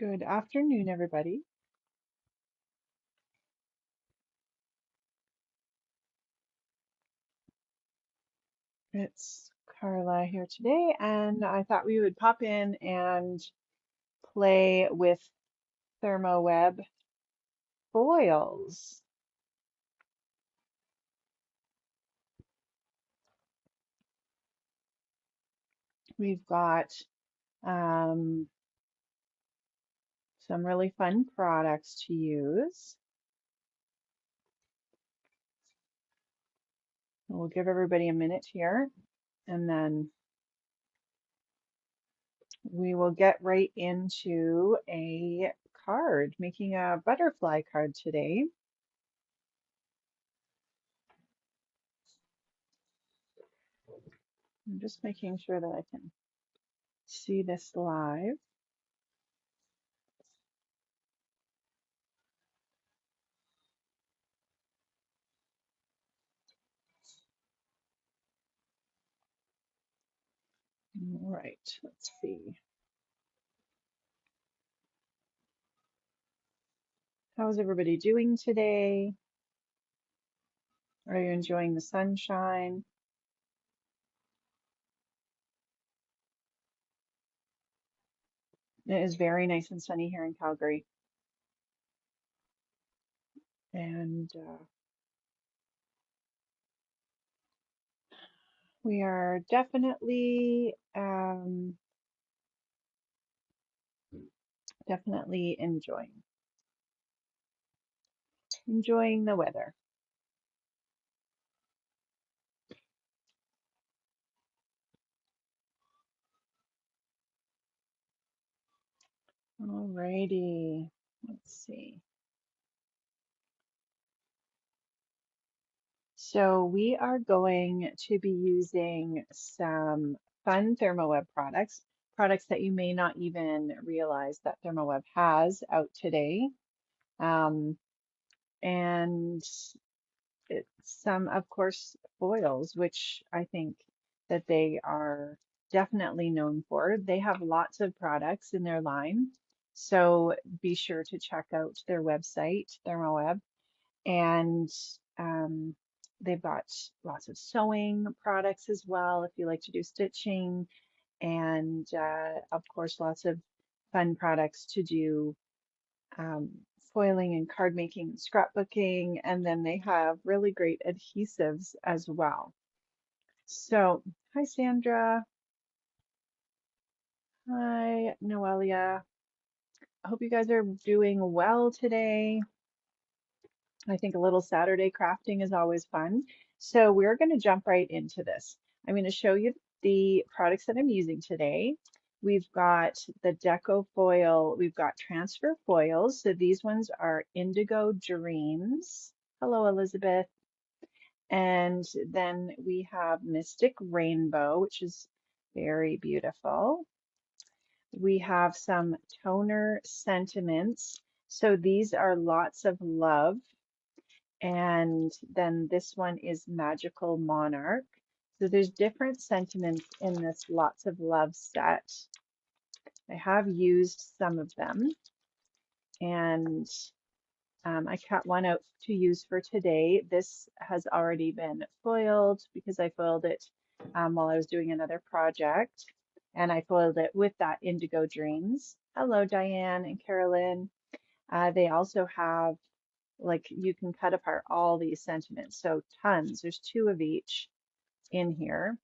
Good afternoon, everybody. It's Karla here today, and I thought we would pop in and play with Therm O Web foils. We've got um, some really fun products to use. We'll give everybody a minute here, and then we will get right into a card, making a butterfly card today. I'm just making sure that I can see this live. All right, let's see. How's everybody doing today? Are you enjoying the sunshine? It is very nice and sunny here in Calgary. And we are definitely, definitely enjoying the weather. Alrighty, let's see. So we are going to be using some fun Therm O Web products that you may not even realize that Therm O Web has out today. And some, of course, foils, which I think that they are definitely known for. They have lots of products in their line, so be sure to check out their website, Therm O Web, and um, they've got lots of sewing products as well if you like to do stitching, and of course, lots of fun products to do um, foiling and card making and scrapbooking, and then they have really great adhesives as well. So, hi Sandra, hi Noelia. I hope you guys are doing well today. I think a little Saturday crafting is always fun. So we're going to jump right into this. I'm going to show you the products that I'm using today. We've got the Deco foil. We've got transfer foils. So these ones are Indigo Dreams. Hello, Elizabeth. And then we have Mystic Rainbow, which is very beautiful. We have some toner sentiments. So these are lots of love. And then this one is Magical Monarch. So there's different sentiments in this lots of love set. I have used some of them, and I cut one out to use for today. This has already been foiled because I foiled it while I was doing another project, and I foiled it with that Indigo Dreams. Hello, Diane and Carolyn. They also have, like, you can cut apart all these sentiments, so tons. There's two of each in here.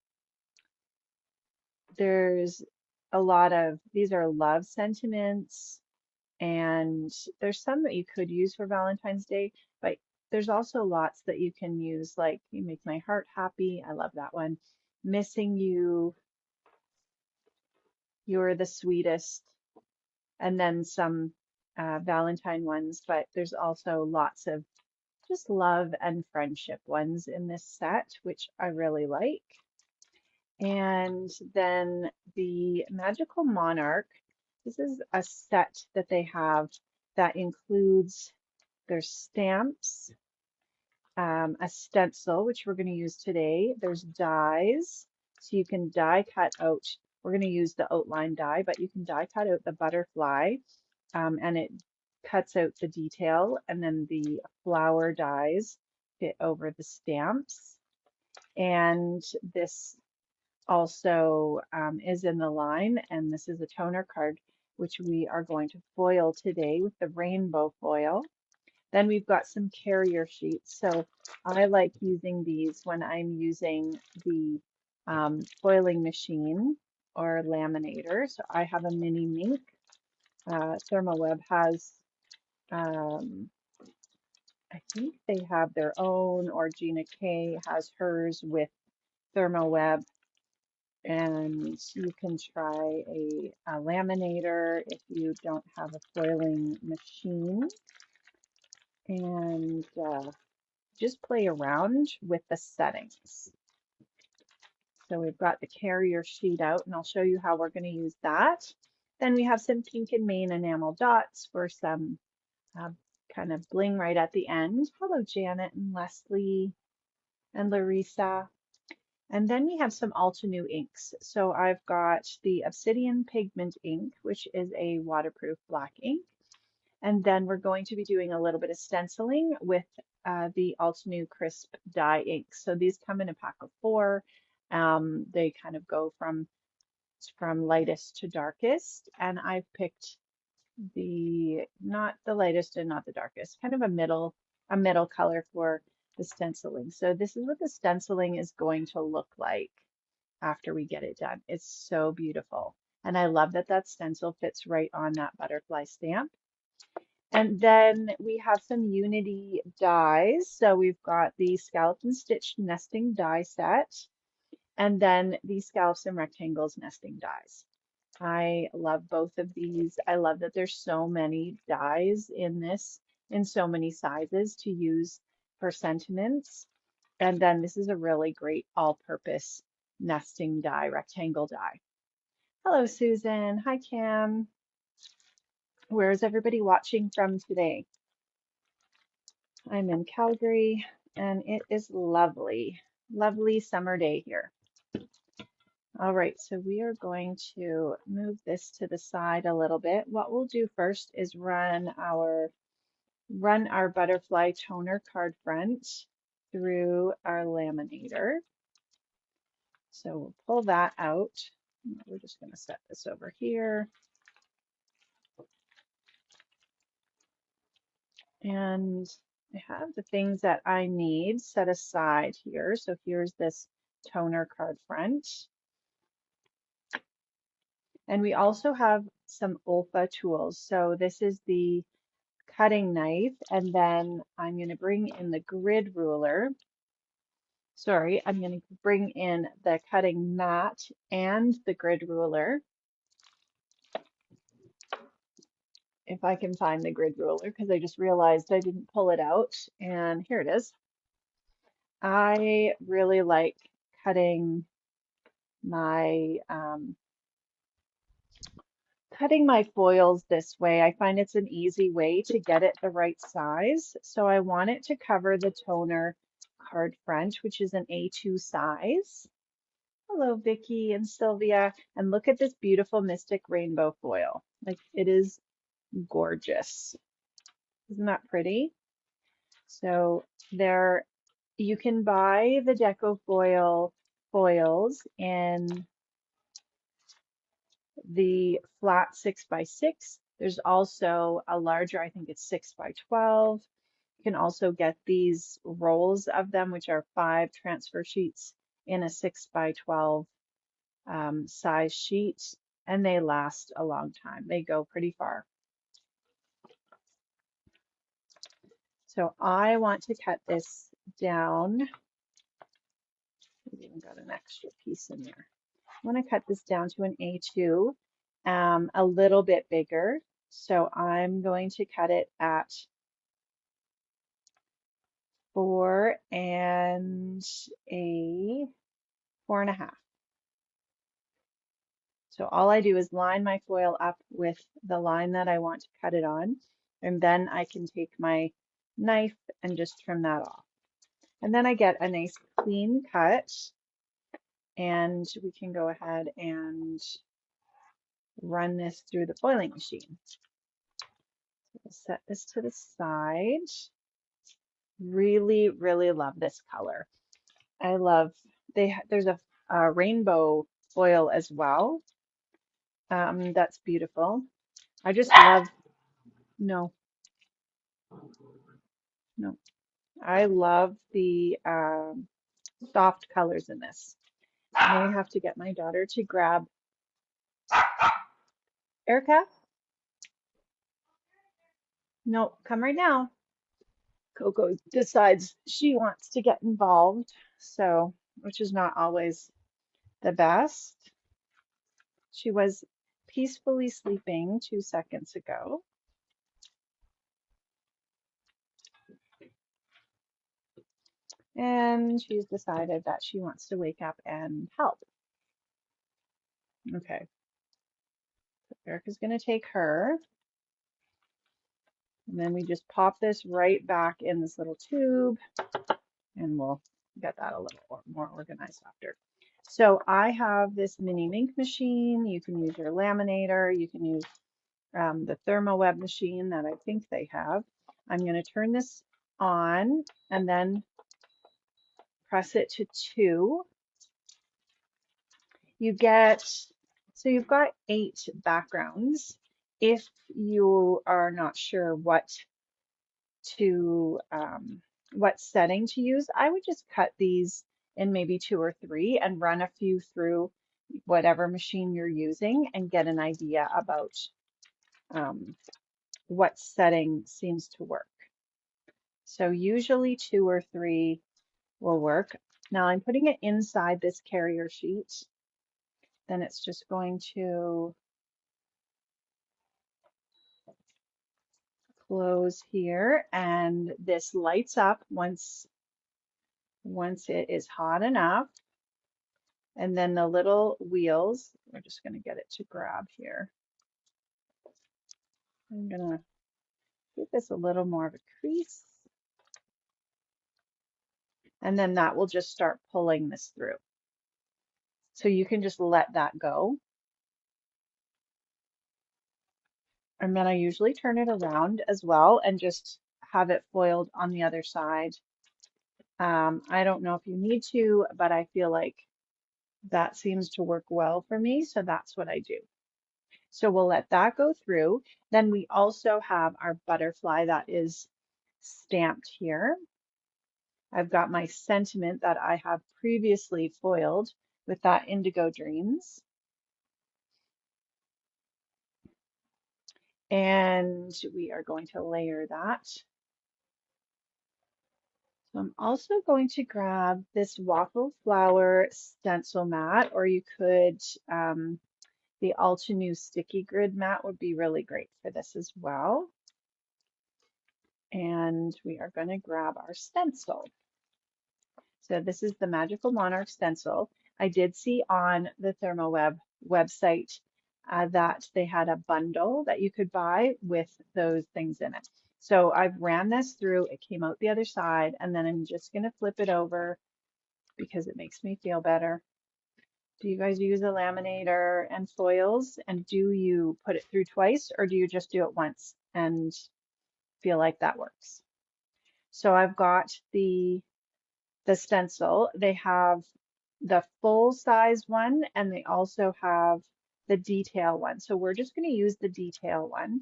There's a lot of, these are love sentiments, and there's some that you could use for Valentine's Day, but there's also lots that you can use, like You Make My Heart Happy. I love that one. Missing You, You're the Sweetest, and then some Valentine ones, but there's also lots of just love and friendship ones in this set, which I really like. And then the Magical Monarch, this is a set that they have that includes their stamps, a stencil, which we're going to use today. There's dies, so you can die cut out. We're going to use the outline die, but you can die cut out the butterfly. and it cuts out the detail, and then the flower dies fit over the stamps. And this also is in the line, and this is a toner card, which we are going to foil today with the rainbow foil. Then we've got some carrier sheets. So I like using these when I'm using the foiling machine or laminator. So I have a mini Mink. Therm O Web has, I think they have their own, or Gina K has hers with Therm O Web. And you can try a laminator if you don't have a foiling machine. And just play around with the settings. So we've got the carrier sheet out, and I'll show you how we're going to use that. Then we have some pink and Maine enamel dots for some kind of bling right at the end. Hello, Janet and Leslie and Larissa. And then we have some Altenew inks. So I've got the Obsidian Pigment ink, which is a waterproof black ink. And then we're going to be doing a little bit of stenciling with the Altenew Crisp dye ink. So these come in a pack of 4. They kind of go from lightest to darkest. And I've picked not the lightest and not the darkest, kind of a middle color for the stenciling. So this is what the stenciling is going to look like after we get it done. It's so beautiful. And I love that that stencil fits right on that butterfly stamp. And then we have some Unity dies. So we've got the Scalloped and Stitched Nesting Die set, and then the Scallops and Rectangles Nesting Dies. I love both of these. I love that there's so many dies in this, in so many sizes to use for sentiments. And then this is a really great all-purpose nesting die, rectangle die. Hello, Susan. Hi, Cam. Where is everybody watching from today? I'm in Calgary, and it is lovely, lovely summer day here. All right, so we are going to move this to the side a little bit. What we'll do first is run our butterfly toner card front through our laminator. So we'll pull that out. We're just going to set this over here. And I have the things that I need set aside here. So here's this toner card front. And we also have some OLFA tools. So this is the cutting knife, and then I'm going to bring in the grid ruler. Sorry, I'm going to bring in the cutting mat and the grid ruler. If I can find the grid ruler, because I just realized I didn't pull it out, and here it is. I really like cutting my foils this way. I find it's an easy way to get it the right size. So I want it to cover the toner card front, which is an A2 size. Hello, Vicky and Sylvia. And look at this beautiful Mystic Rainbow foil. Like, it is gorgeous. Isn't that pretty? So there, you can buy the Deco foils in the flat 6x6. There's also a larger, I think it's 6x12. You can also get these rolls of them, which are 5 transfer sheets in a 6x12 size sheet, and they last a long time. They go pretty far. So I want to cut this down. We even got an extra piece in there. I want to cut this down to an A2, a little bit bigger. So I'm going to cut it at 4 and a 4.5. So all I do is line my foil up with the line that I want to cut it on, and then I can take my knife and just trim that off. And then I get a nice clean cut, and we can go ahead and run this through the foiling machine. We'll set this to the side. Really, really love this color. I love, there's a rainbow foil as well. That's beautiful. I just love, no, no. I love the soft colors in this. I may have to get my daughter to grab Erica. No, come right now. Coco decides she wants to get involved, so which is not always the best. She was peacefully sleeping 2 seconds ago. And she's decided that she wants to wake up and help. Okay, so Erica's going to take her. And then we just pop this right back in this little tube, and we'll get that a little more organized after. So I have this mini ink machine. You can use your laminator. You can use the Therm O Web machine that I think they have. I'm going to turn this on and then press it to 2. You get, so you've got 8 backgrounds. If you are not sure what setting to use, I would just cut these in maybe 2 or 3 and run a few through whatever machine you're using and get an idea about what setting seems to work. So usually 2 or 3 will work. Now I'm putting it inside this carrier sheet. Then it's just going to close here, and this lights up once it is hot enough. And then the little wheels, we're just going to get it to grab here. I'm going to give this a little more of a crease. And then that will just start pulling this through. So you can just let that go. And then I usually turn it around as well and just have it foiled on the other side. I don't know if you need to, but I feel like that seems to work well for me, so that's what I do. So we'll let that go through. Then we also have our butterfly that is stamped here. I've got my sentiment that I have previously foiled with that Indigo Dreams. And we are going to layer that. So I'm also going to grab this waffle flower stencil mat, or you could, the Altenew sticky grid mat would be really great for this as well. And we are going to grab our stencil. So this is the Magical Monarch stencil. I did see on the Therm O Web website that they had a bundle that you could buy with those things in it. So I've ran this through, it came out the other side, and then I'm just going to flip it over because it makes me feel better. Do you guys use a laminator and foils? And do you put it through twice, or do you just do it once and feel like that works? So I've got the stencil. They have the full size one, and they also have the detail one. So we're just going to use the detail one.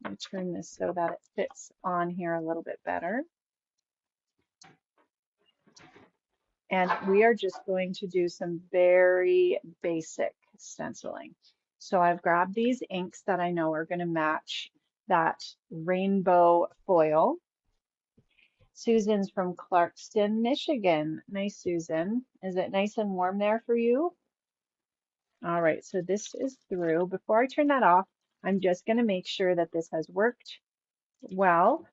Let me turn this so that it fits on here a little bit better. And we are just going to do some very basic stenciling. So I've grabbed these inks that I know are going to match that rainbow foil. Susan's from Clarkston, Michigan. Nice, Susan. Is it nice and warm there for you? All right, so this is through. Before I turn that off, I'm just going to make sure that this has worked well.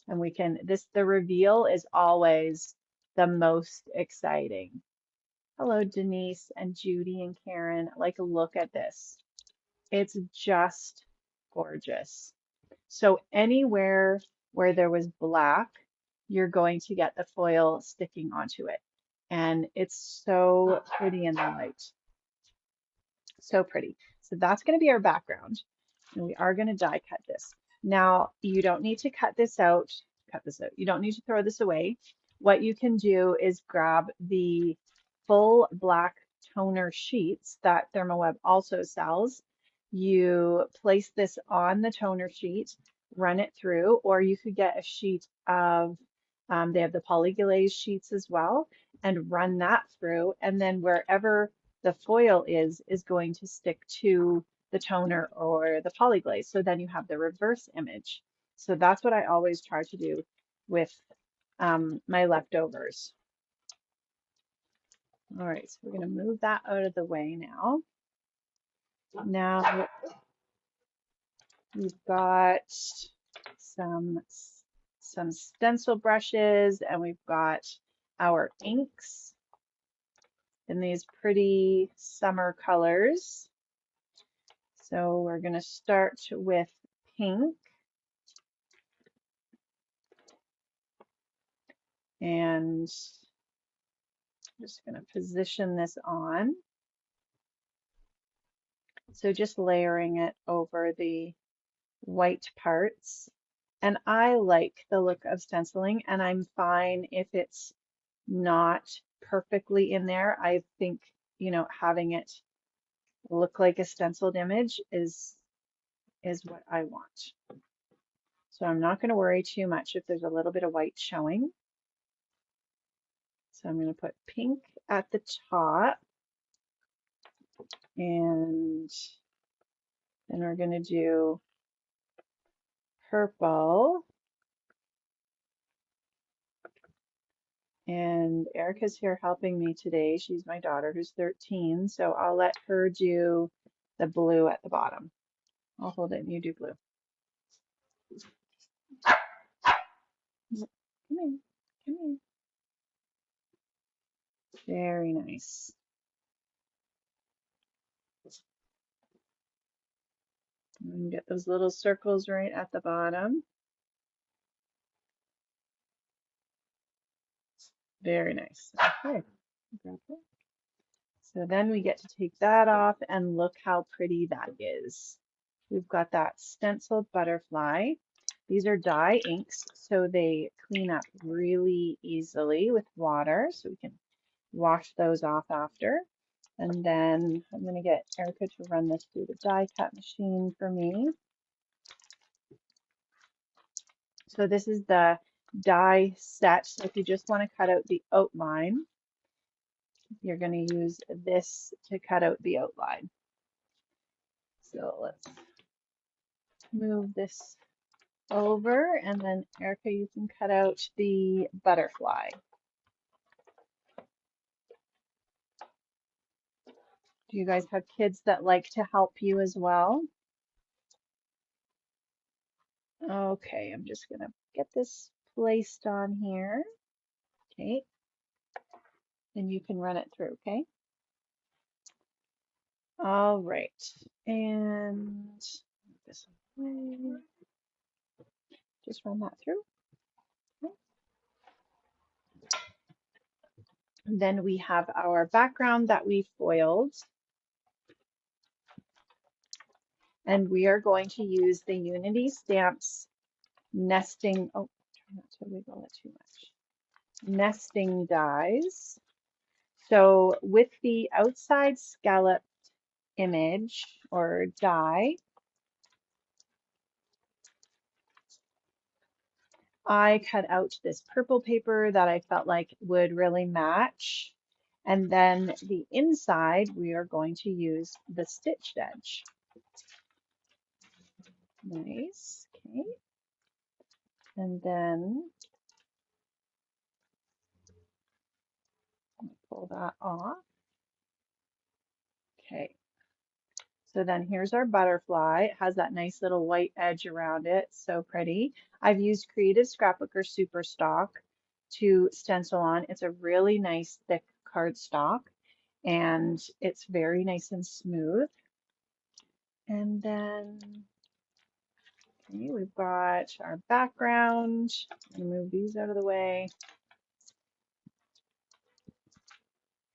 And we can, the reveal is always the most exciting. Hello, Denise and Judy and Karen. Like, look at this. It's just gorgeous. So anywhere where there was black, you're going to get the foil sticking onto it. And it's so pretty in the light. So pretty. So that's going to be our background. And we are going to die cut this. Now, you don't need to cut this out. You don't need to throw this away. What you can do is grab the full black toner sheets that Therm O Web also sells. You place this on the toner sheet, run it through, or you could get a sheet of, they have the polyglaze sheets as well, and run that through. And then wherever the foil is going to stick to the toner or the polyglaze. So then you have the reverse image. So that's what I always try to do with my leftovers. All right, so we're going to move that out of the way now. Now we've got some stencil brushes, and we've got our inks in these pretty summer colors. So we're going to start with pink. And I'm just going to position this on. So just layering it over the white parts. And I like the look of stenciling, and I'm fine if it's not perfectly in there. I think, you know, having it look like a stenciled image is what I want. So I'm not going to worry too much if there's a little bit of white showing. So I'm going to put pink at the top, and then we're going to do purple. And Erica's here helping me today. She's my daughter who's 13, so I'll let her do the blue at the bottom. I'll hold it and you do blue. Come in, come in. Very nice. And get those little circles right at the bottom. Very nice. Okay. So then we get to take that off, and look how pretty that is. We've got that stenciled butterfly. These are dye inks, so they clean up really easily with water, so we can wash those off after. And then I'm going to get Erica to run this through the die cut machine for me. So this is the die set. So if you just want to cut out the outline, you're going to use this to cut out the outline. So let's move this over, and then Erica, you can cut out the butterfly. Do you guys have kids that like to help you as well? Okay, I'm just gonna get this placed on here. Okay, and you can run it through, okay? All right, and this way. Just run that through. Okay. And then we have our background that we foiled. And we are going to use the Unity Stamps nesting, oh, try not to wiggle it too much, nesting dies. So with the outside scalloped image or die, I cut out this purple paper that I felt like would really match. And then the inside, we are going to use the stitched edge. Nice, okay. And then pull that off. Okay. So then here's our butterfly. It has that nice little white edge around it. So pretty. I've used Creative Scrapbooker Super Stock to stencil on. It's a really nice thick cardstock, and it's very nice and smooth. And then okay, we've got our background. I'm gonna move these out of the way.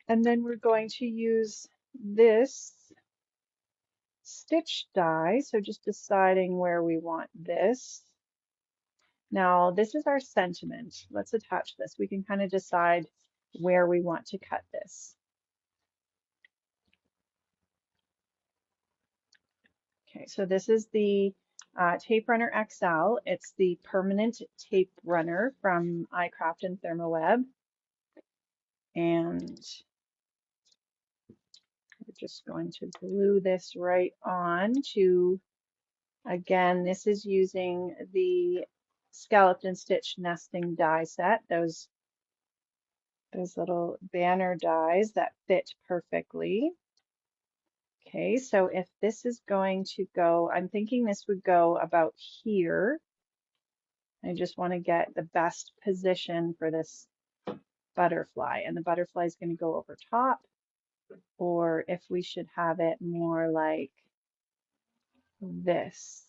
And then we're going to use this stitch die. So just deciding where we want this. Now this is our sentiment. Let's attach this. We can kind of decide where we want to cut this. Okay, so this is the Tape Runner XL. It's the permanent tape runner from iCraft and Therm O Web. And we're just going to glue this right on to, again, this is using the skeleton stitch nesting die set, those little banner dies that fit perfectly. Okay, so if this is going to go, I'm thinking this would go about here. I just want to get the best position for this butterfly, and the butterfly is going to go over top, or if we should have it more like this.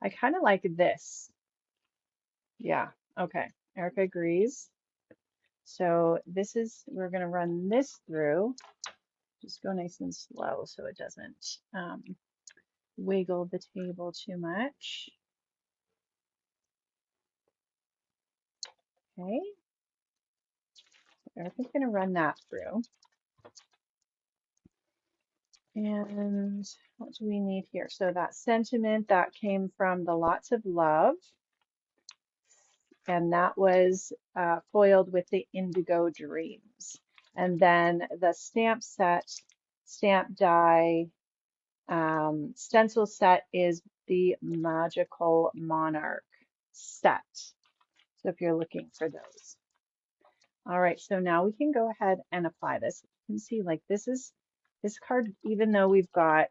I kind of like this. Yeah, okay. Erica agrees. So this is, we're going to run this through. Just go nice and slow so it doesn't wiggle the table too much. Okay. Erica's going to run that through. And what do we need here? So that sentiment that came from the Lots of Love, and that was foiled with the Indigo Dreams. And then the stamp set, stamp die, stencil set is the Magical Monarch set. So if you're looking for those. All right, so now we can go ahead and apply this. You can see like this card, even though we've got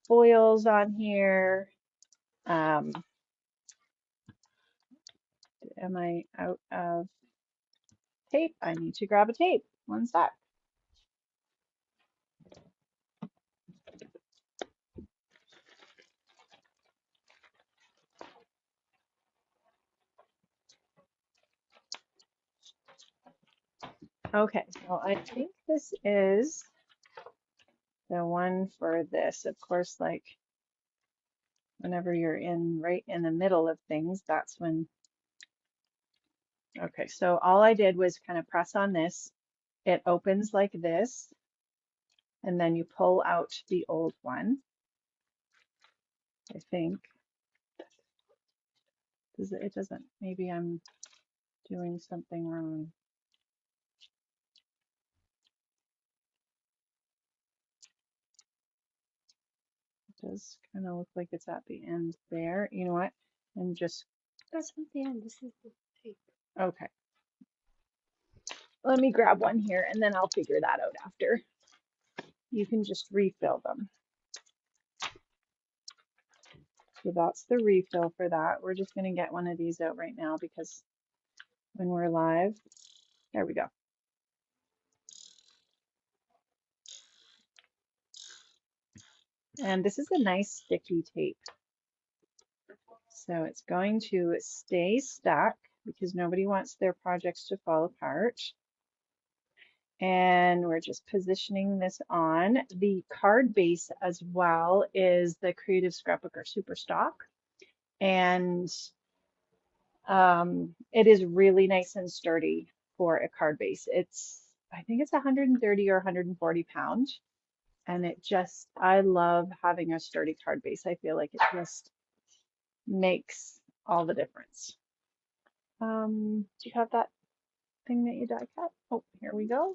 foils on here, am I out of tape? I need to grab a tape. One sec. Okay, well, I think this is the one for this. Of course, like whenever you're right in the middle of things, that's when. Okay, so all I did was kind of press on this. It opens like this, and then you pull out the old one. I think. It doesn't, maybe I'm doing something wrong. It does kind of look like it's at the end there. You know what? And just. That's not the end. This is the tape. Okay. Let me grab one here and then I'll figure that out after. You can just refill them. So that's the refill for that. We're just going to get one of these out right now because when we're live, there we go. And this is a nice sticky tape. So it's going to stay stuck because nobody wants their projects to fall apart. And we're just positioning this on. The card base as well is the Creative Scrapbooker Super Stock. And it is really nice and sturdy for a card base. I think it's 130 or 140 pounds. And I love having a sturdy card base. I feel like it just makes all the difference. Do you have that thing that you die cut? Oh, here we go.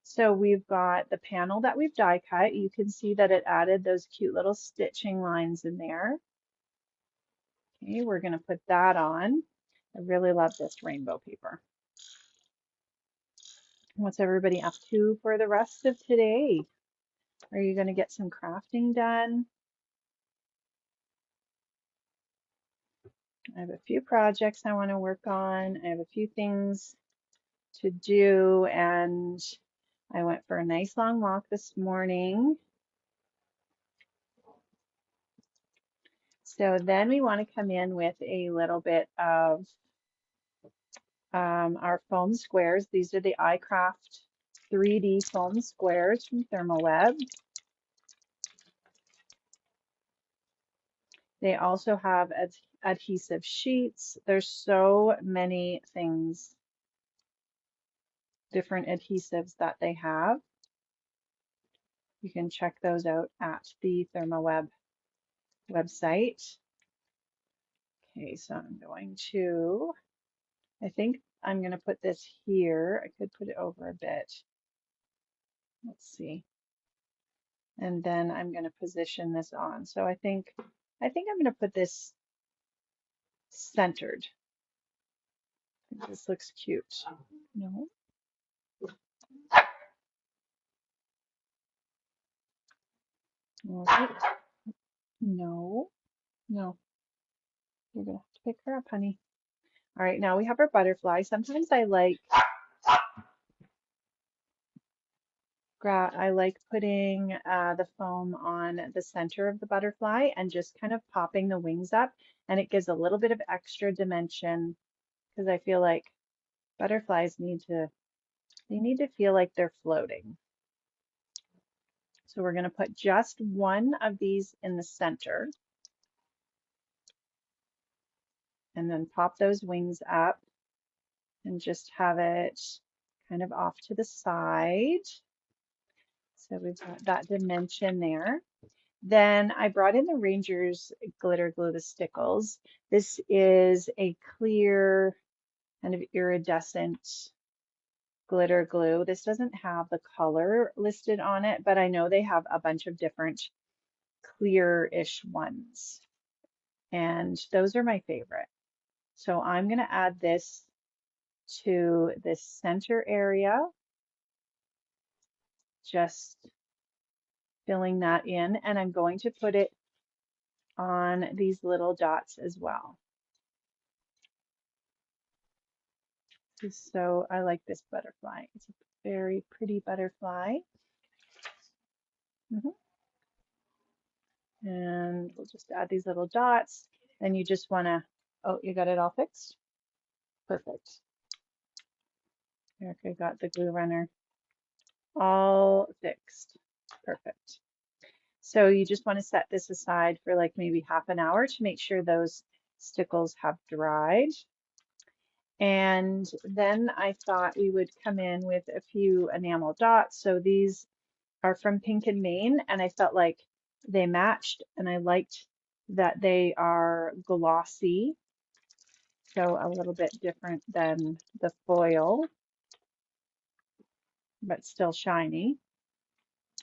So we've got the panel that we've die cut. You can see that it added those cute little stitching lines in there. Okay, we're going to put that on. I really love this rainbow paper. What's everybody up to for the rest of today? Are you going to get some crafting done? I have a few projects I want to work on. I have a few things to do, and I went for a nice long walk this morning. So then we want to come in with a little bit of our foam squares. These are the iCraft 3D foam squares from Therm O Web. They also have adhesive sheets. There's so many things, different adhesives that they have. You can check those out at the Therm O Web website. Okay, so I'm going to, I think I'm going to put this here. I could put it over a bit. Let's see. And then I'm going to position this on. So I think I'm going to put this centered. This looks cute. No. All right. No. No. You're gonna have to pick her up, honey. All right, now we have our butterfly. Sometimes I like putting the foam on the center of the butterfly and just kind of popping the wings up, and it gives a little bit of extra dimension because I feel like butterflies need to feel like they're floating. So we're going to put just one of these in the center and then pop those wings up and just have it kind of off to the side. So we've got that dimension there. Then I brought in the Rangers glitter glue, the Stickles. This is a clear kind of iridescent glitter glue. This doesn't have the color listed on it, but I know they have a bunch of different clear-ish ones. And those are my favorite. So I'm going to add this to this center area, just filling that in, and I'm going to put it on these little dots as well. So I like this butterfly. It's a very pretty butterfly. And we'll just add these little dots. Then you just want to, oh, you got it all fixed? Perfect. Erica got the glue runner all fixed. Perfect. So you just want to set this aside for like maybe half an hour to make sure those stickles have dried. And then I thought we would come in with a few enamel dots. So these are from Pink and Main, and I felt like they matched, and I liked that they are glossy, so a little bit different than the foil, but still shiny.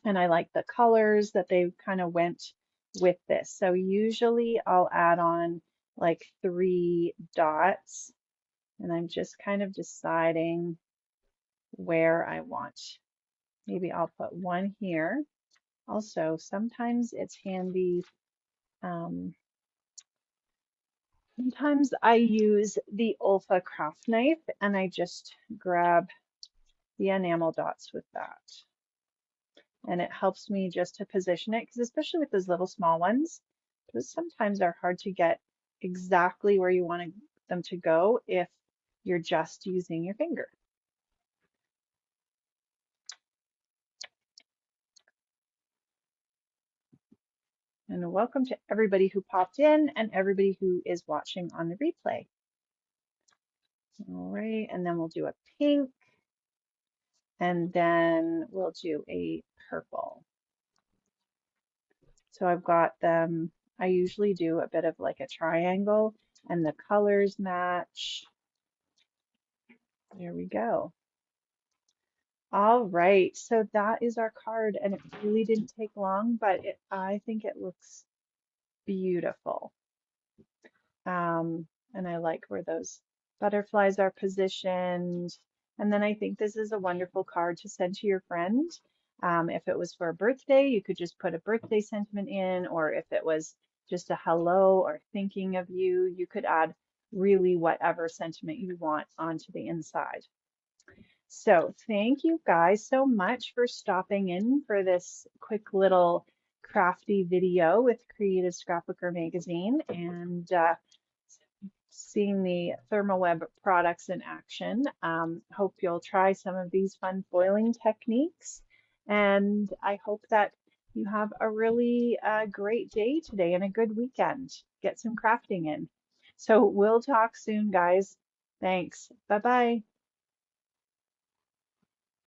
And I like the colors that they kind of went with this. So usually I'll add on like 3 dots, and I'm just kind of deciding where I want. Maybe I'll put one here. Also, sometimes it's handy. Sometimes I use the OLFA craft knife and I just grab the enamel dots with that. And it helps me just to position it, because especially with those little small ones, those sometimes are hard to get exactly where you want them to go if you're just using your finger. And welcome to everybody who popped in and everybody who is watching on the replay. All right, and then we'll do a pink, and then we'll do a purple. So I've got them, I usually do a bit of like a triangle and the colors match. There we go. All right, so that is our card, and it really didn't take long, but I think it looks beautiful. And I like where those butterflies are positioned. And then I think this is a wonderful card to send to your friend. If it was for a birthday, you could just put a birthday sentiment in, or if it was just a hello or thinking of you, you could add really whatever sentiment you want onto the inside. So thank you guys so much for stopping in for this quick little crafty video with Creative Scrapbooker Magazine, and seeing the Therm O Web products in action. Hope you'll try some of these fun foiling techniques, and I hope that you have a really great day today and a good weekend. Get some crafting in. So we'll talk soon, guys. Thanks. Bye bye.